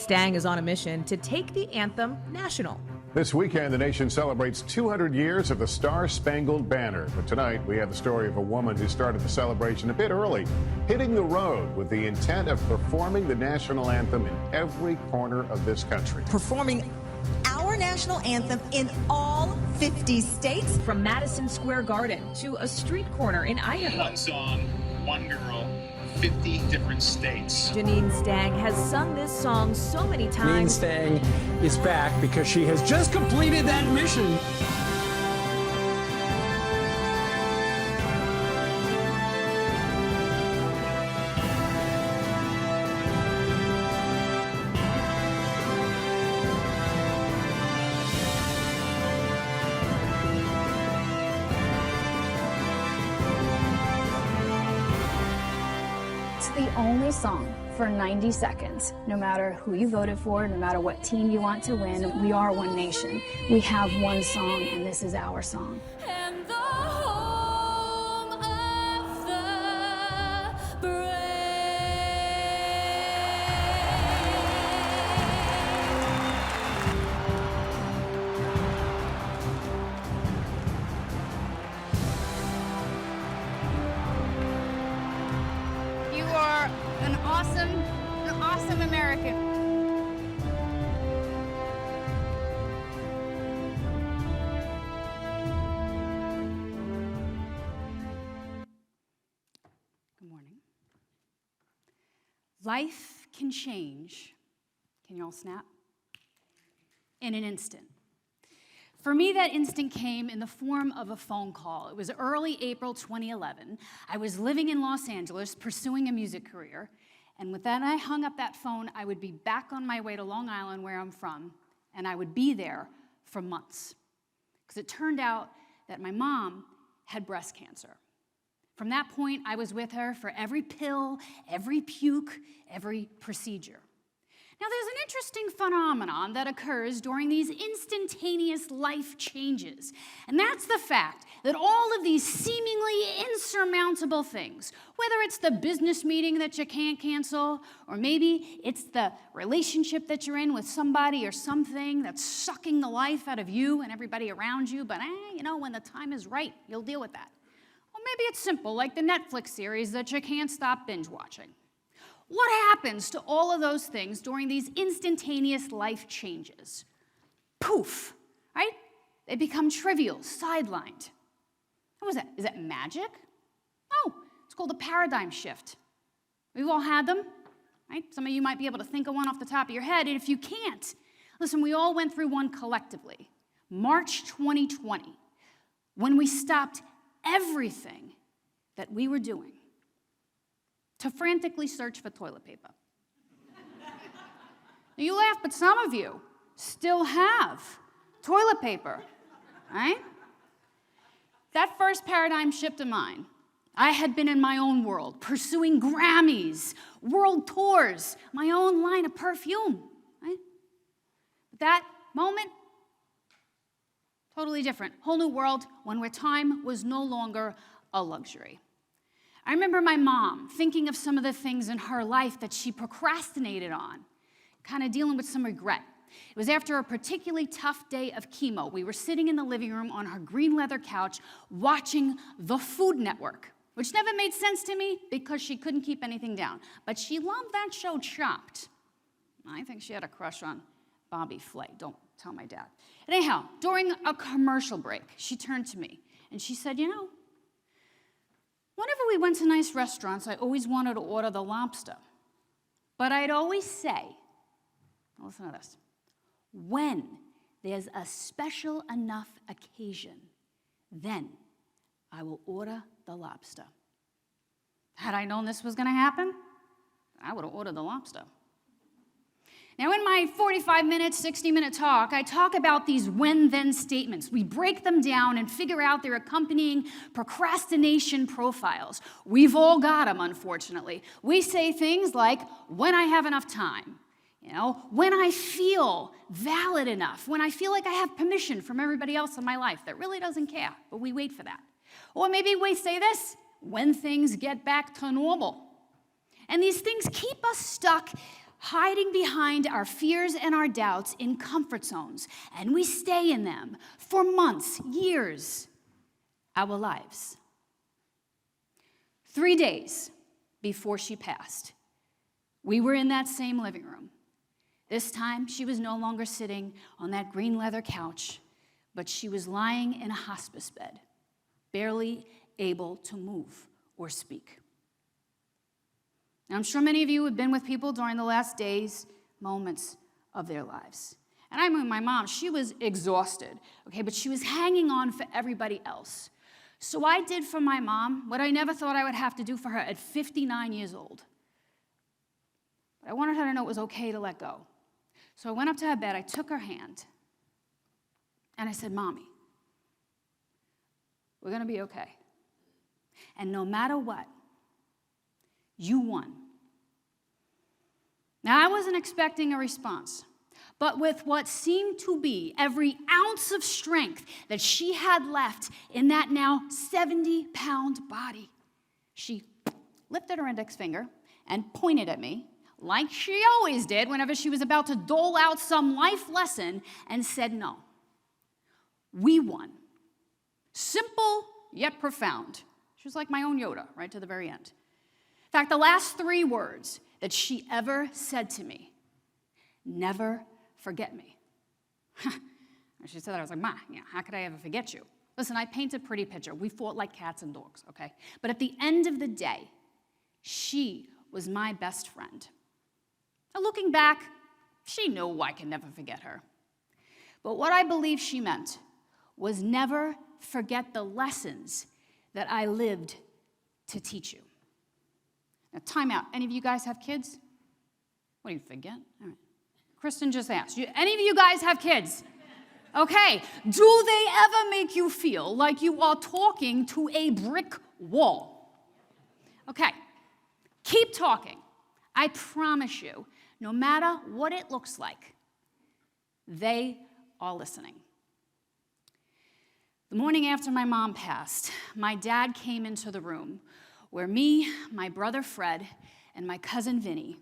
Stange is on a mission to take the anthem national. This weekend, the nation celebrates 200 years of the Star-Spangled Banner. But tonight, we have the story of a woman who started the celebration a bit early, hitting the road with the intent of performing the national anthem in every corner of this country. Performing our national anthem in all 50 states. From Madison Square Garden to a street corner in Idaho. One song, one girl, 50 different states. Janine Stange has sung this song so many times. Janine Stange is back because she has just completed that mission. It's the only song for 90 seconds. No matter who you voted for, no matter what team you want to win, we are one nation. We have one song, and this is our song. And the home of the brave. You are an awesome American. Good morning. Life can change. Can you all snap? In an instant. For me, that instant came in the form of a phone call. It was early April 2011. I was living in Los Angeles, pursuing a music career. And with that, I hung up that phone, I would be back on my way to Long Island, where I'm from, and I would be there for months. Because it turned out that my mom had breast cancer. From that point, I was with her for every pill, every puke, every procedure. Now, there's an interesting phenomenon that occurs during these instantaneous life changes, and that's the fact that all of these seemingly insurmountable things, whether it's the business meeting that you can't cancel, or maybe it's the relationship that you're in with somebody or something that's sucking the life out of you and everybody around you, but when the time is right, you'll deal with that. Or maybe it's simple, like the Netflix series that you can't stop binge watching. What happens to all of those things during these instantaneous life changes? Poof, right? They become trivial, sidelined. What was that? Is that magic? No, it's called a paradigm shift. We've all had them, right? Some of you might be able to think of one off the top of your head, and if you can't, listen, we all went through one collectively. March 2020, when we stopped everything that we were doing to frantically search for toilet paper. Now, you laugh, but some of you still have toilet paper, right? That first paradigm shift of mine, I had been in my own world, pursuing Grammys, world tours, my own line of perfume, right? But that moment, totally different. Whole new world, one where time was no longer a luxury. I remember my mom thinking of some of the things in her life that she procrastinated on, kind of dealing with some regret. It was after a particularly tough day of chemo. We were sitting in the living room on her green leather couch watching the Food Network, which never made sense to me because she couldn't keep anything down. But she loved that show, Chopped. I think she had a crush on Bobby Flay. Don't tell my dad. And anyhow, during a commercial break, she turned to me and she said, whenever we went to nice restaurants, I always wanted to order the lobster. But I'd always say, listen to this, when there's a special enough occasion, then I will order the lobster. Had I known this was going to happen, I would have ordered the lobster. Now, in my 45-minute, 60-minute talk, I talk about these when-then statements. We break them down and figure out their accompanying procrastination profiles. We've all got them, unfortunately. We say things like, when I have enough time, when I feel valid enough, when I feel like I have permission from everybody else in my life that really doesn't care, but we wait for that. Or maybe we say this, when things get back to normal. And these things keep us stuck hiding behind our fears and our doubts in comfort zones, and we stay in them for months, years, our lives. 3 days before she passed, we were in that same living room. This time, she was no longer sitting on that green leather couch, but she was lying in a hospice bed, barely able to move or speak. Now, I'm sure many of you have been with people during the last days, moments of their lives. And I mean, my mom, she was exhausted, okay, but she was hanging on for everybody else. So I did for my mom what I never thought I would have to do for her at 59 years old. But I wanted her to know it was okay to let go. So I went up to her bed, I took her hand, and I said, Mommy, we're going to be okay. And no matter what, you won. Now, I wasn't expecting a response, but with what seemed to be every ounce of strength that she had left in that now 70-pound body, she lifted her index finger and pointed at me, like she always did whenever she was about to dole out some life lesson, and said, no, we won. Simple yet profound. She was like my own Yoda, right to the very end. In fact, the last 3 words that she ever said to me, never forget me. She said that, I was like, Ma, how could I ever forget you? Listen, I paint a pretty picture. We fought like cats and dogs, okay? But at the end of the day, she was my best friend. Now, looking back, she knew I could never forget her. But what I believe she meant was never forget the lessons that I lived to teach you. Now, time out. Any of you guys have kids? What do you forget? All right. Kristen just asked. Any of you guys have kids? Okay. Do they ever make you feel like you are talking to a brick wall? Okay. Keep talking. I promise you, no matter what it looks like, they are listening. The morning after my mom passed, my dad came into the room where me, my brother Fred, and my cousin Vinny,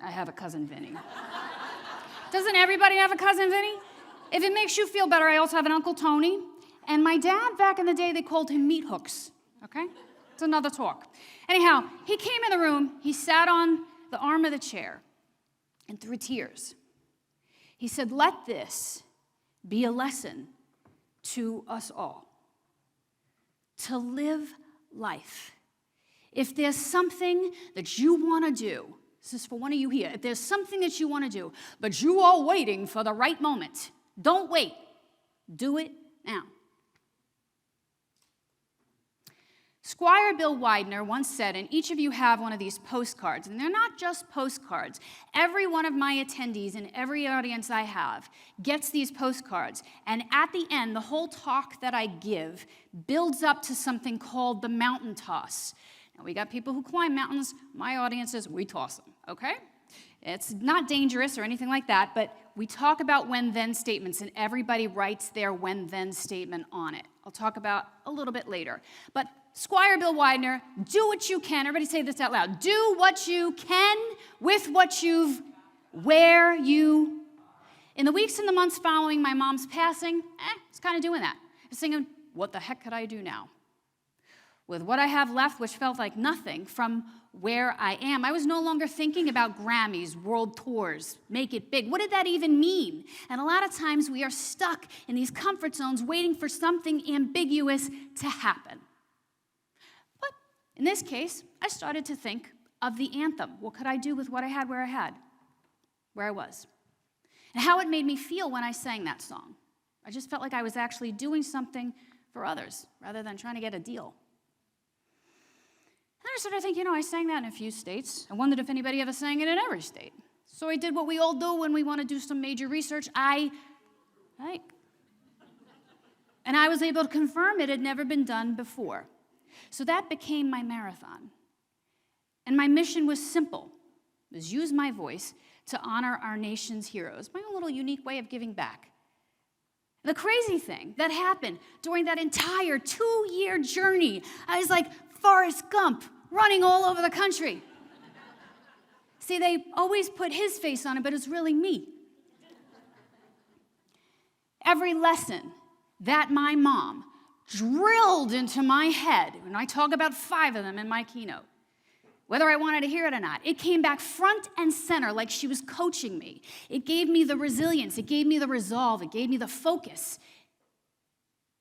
I have a cousin Vinny. Doesn't everybody have a cousin Vinny? If it makes you feel better, I also have an Uncle Tony. And my dad, back in the day, they called him Meat Hooks, okay? It's another talk. Anyhow, he came in the room, he sat on the arm of the chair, and through tears, he said, let this be a lesson to us all. To live life. If there's something that you want to do, this is for one of you here, if there's something that you want to do, but you are waiting for the right moment, don't wait. Do it now. Squire Bill Widener once said, and each of you have one of these postcards, and they're not just postcards. Every one of my attendees in every audience I have gets these postcards, and at the end, the whole talk that I give builds up to something called the mountain toss. Now, we got people who climb mountains. My audiences, we toss them, okay? It's not dangerous or anything like that, but we talk about when-then statements, and everybody writes their when-then statement on it. I'll talk about a little bit later. But Squire Bill Widener, do what you can. Everybody say this out loud. Do what you can with what you've, where you. In the weeks and the months following my mom's passing, I was kind of doing that. I was thinking, what the heck could I do now? With what I have left, which felt like nothing from where I am, I was no longer thinking about Grammys, world tours, make it big. What did that even mean? And a lot of times we are stuck in these comfort zones waiting for something ambiguous to happen. But in this case, I started to think of the anthem. What could I do with what I had, where I was? And how it made me feel when I sang that song. I just felt like I was actually doing something for others rather than trying to get a deal. And I started thinking, I sang that in a few states. I wondered if anybody ever sang it in every state. So I did what we all do when we want to do some major research. And I was able to confirm it had never been done before. So that became my marathon. And my mission was simple. It was use my voice to honor our nation's heroes. My own little unique way of giving back. The crazy thing that happened during that entire 2-year journey, I was like Forrest Gump running all over the country, See, they always put his face on it, but it's really me. Every lesson that my mom drilled into my head, and I talk about 5 of them in my keynote, whether I wanted to hear it or not, it came back front and center like she was coaching me. It gave me the resilience, it gave me the resolve, it gave me the focus.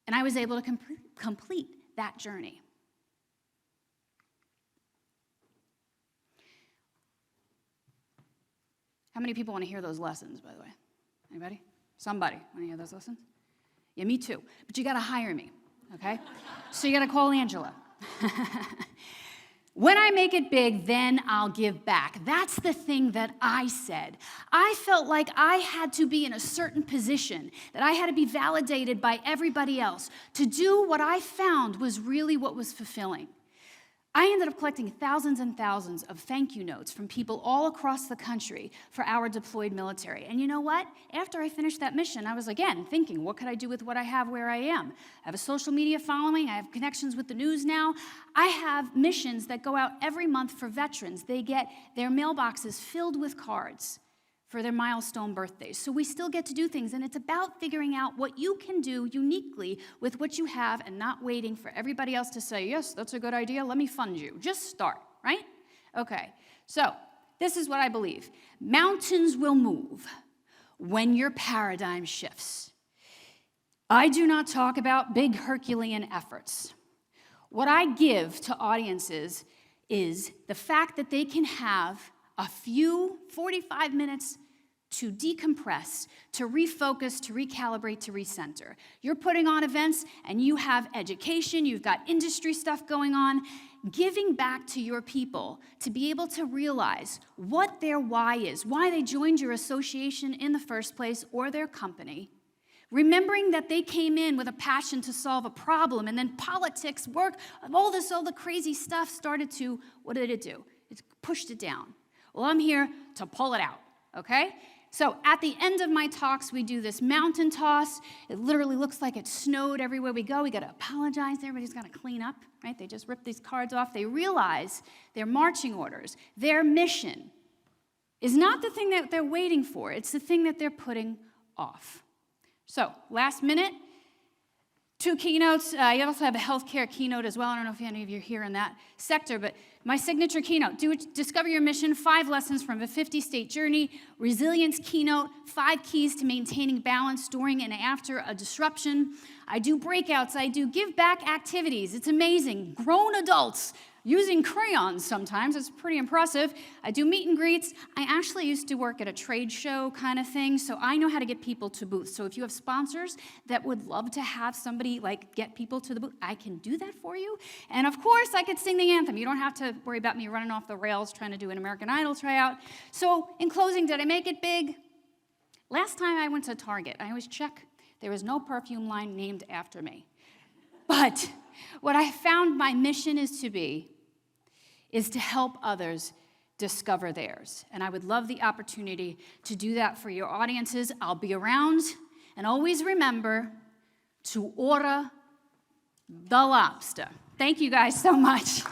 And I was able to complete that journey. How many people want to hear those lessons, by the way? Anybody? Somebody want to hear those lessons? Yeah, me too. But you got to hire me, okay? So you got to call Angela. When I make it big, then I'll give back. That's the thing that I said. I felt like I had to be in a certain position, that I had to be validated by everybody else to do what I found was really what was fulfilling. I ended up collecting thousands and thousands of thank you notes from people all across the country for our deployed military. And you know what? After I finished that mission, I was again thinking, what could I do with what I have where I am? I have a social media following. I have connections with the news now. I have missions that go out every month for veterans. They get their mailboxes filled with cards for their milestone birthdays. So we still get to do things, and it's about figuring out what you can do uniquely with what you have and not waiting for everybody else to say, yes, that's a good idea, let me fund you. Just start, right? Okay, so this is what I believe. Mountains will move when your paradigm shifts. I do not talk about big Herculean efforts. What I give to audiences is the fact that they can have a few 45 minutes to decompress, to refocus, to recalibrate, to recenter. You're putting on events and you have education, you've got industry stuff going on. Giving back to your people to be able to realize what their why is, why they joined your association in the first place or their company. Remembering that they came in with a passion to solve a problem, and then politics, work, all the crazy stuff started to, what did it do? It pushed it down. Well, I'm here to pull it out, okay? So at the end of my talks, we do this mountain toss. It literally looks like it snowed everywhere we go. We got to apologize. Everybody's got to clean up, right? They just rip these cards off. They realize their marching orders, their mission is not the thing that they're waiting for. It's the thing that they're putting off. So last minute, 2 keynotes. I also have a healthcare keynote as well. I don't know if any of you are here in that sector, but my signature keynote, Discover Your Mission, 5 lessons from a 50-state journey, resilience keynote, 5 keys to maintaining balance during and after a disruption. I do breakouts. I do give back activities. It's amazing. Grown adults using crayons sometimes. It's pretty impressive. I do meet and greets. I actually used to work at a trade show kind of thing, so I know how to get people to booths. So if you have sponsors that would love to have somebody like get people to the booth, I can do that for you. And of course, I could sing the anthem. You don't have to worry about me running off the rails trying to do an American Idol tryout. So in closing, did I make it big? Last time I went to Target, I always check. There was no perfume line named after me. But what I found my mission is to help others discover theirs. And I would love the opportunity to do that for your audiences. I'll be around. And always remember to order the lobster. Thank you guys so much.